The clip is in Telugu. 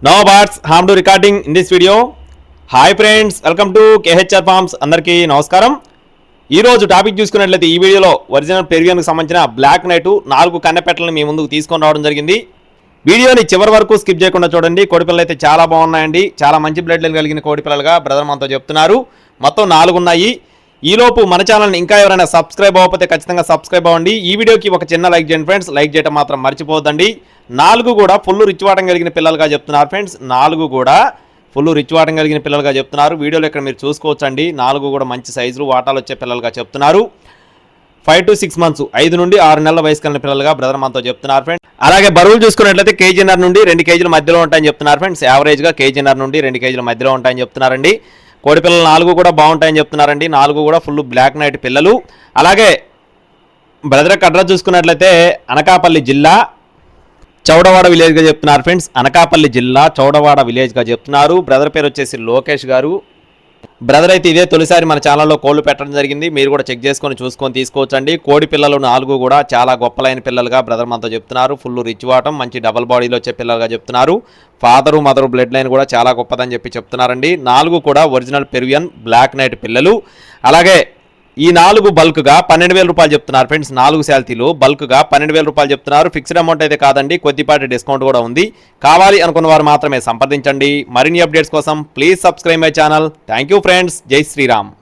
No birds harm to recording in this video. Hi friends, welcome to KHR farms. అందరికీ నమస్కారం. ఈరోజు టాపిక్ చూసుకున్నట్లయితే ఈ వీడియోలో ఒరిజినల్ పెరిగియన్కి సంబంధించిన బ్లాక్ నైట్ 4 కన్నెపెట్టలను మీ ముందుకు తీసుకొని రావడం జరిగింది. వీడియోని చివరి వరకు స్కిప్ చేయకుండా చూడండి. కోడిపిల్లలు అయితే చాలా బాగున్నాయండి. చాలా మంచి బ్లడ్ లైన్ కలిగిన కోడిపిల్లలుగా బ్రదర్ మనతో చెప్తున్నారు. మొత్తం 4 ఉన్నాయి. ఈలోపు మన ఛానల్ని ఇంకా ఎవరైనా సబ్స్క్రైబ్ అవ్వకపోతే ఖచ్చితంగా సబ్స్క్రైబ్ అవ్వండి. ఈ వీడియోకి ఒక చిన్న లైక్ చేయండి ఫ్రెండ్స్. లైక్ చేయడం మాత్రం మర్చిపోద్దండి. 4 కూడా ఫుల్ రిచ్ వాటం కలిగిన పిల్లలుగా చెప్తున్నారు ఫ్రెండ్స్. 4 కూడా ఫుల్ రిచ్ వాటం కలిగిన పిల్లలుగా చెప్తున్నారు. వీడియోలో ఇక్కడ మీరు చూసుకోవచ్చండి. 4 కూడా మంచి సైజులు వాటాలు వచ్చే పిల్లలుగా చెప్తున్నారు. 5 to 6 months 5 నుండి 6 నెలల వయసు కలిగిన పిల్లలుగా బ్రదర్ మనతో చెప్తున్నారు ఫ్రెండ్స్. అలాగే బరువులు చూసుకున్నట్లయితే కేజీన్నర నుండి 2 కేజీల మధ్యలో ఉంటాయని చెప్తున్నారు ఫ్రెండ్స్. యావరేజ్గా కేజీన్నర నుండి 2 కేజీల మధ్యలో ఉంటాయని చెప్తున్నారండి. కోడి పిల్లలు 4 కూడా బాగుంటాయని చెప్తున్నారండి. 4 కూడా ఫుల్ బ్లాక్ నైట్ పిల్లలు. అలాగే బ్రదర్ యొక్క అడ్రస్ చూసుకున్నట్లయితే అనకాపల్లి జిల్లా చౌడవాడ విలేజ్గా చెప్తున్నారు ఫ్రెండ్స్. అనకాపల్లి జిల్లా చౌడవాడ విలేజ్గా చెప్తున్నారు. బ్రదర్ పేరు వచ్చేసి లోకేష్ గారు. బ్రదర్ అయితే ఇదే తొలిసారి మన ఛానల్లో కోళ్ళు పెట్టడం జరిగింది. మీరు కూడా చెక్ చేసుకొని చూసుకొని తీసుకోవచ్చండి. కోడి పిల్లలు 4 కూడా చాలా గొప్పలైన పిల్లలుగా బ్రదర్ మనతో చెప్తున్నారు. ఫుల్ రిచ్ వాటం మంచి డబల్ బాడీలో వచ్చే పిల్లలుగా చెప్తున్నారు. ఫాదరు మదరు బ్లడ్ లైన్ కూడా చాలా గొప్పదని చెప్పి చెప్తున్నారండి. 4 కూడా ఒరిజినల్ పెరువియన్ బ్లాక్ నైట్ పిల్లలు. అలాగే ఈ 4 బల్క్గా 12,000 రూపాయలు చెప్తున్నారు ఫ్రెండ్స్. 4 శాలరీలు బల్క్గా 12,000 రూపాయలు చెప్తున్నారు. ఫిక్స్డ్ అమౌంట్ అయితే కాదండి, కొద్దిపాటి డిస్కౌంట్ కూడా ఉంది. కావాలి అనుకున్న వారు మాత్రమే సంప్రదించండి. మరిన్ని అప్డేట్స్ కోసం please subscribe my channel. Thank you friends. జై శ్రీరామ్.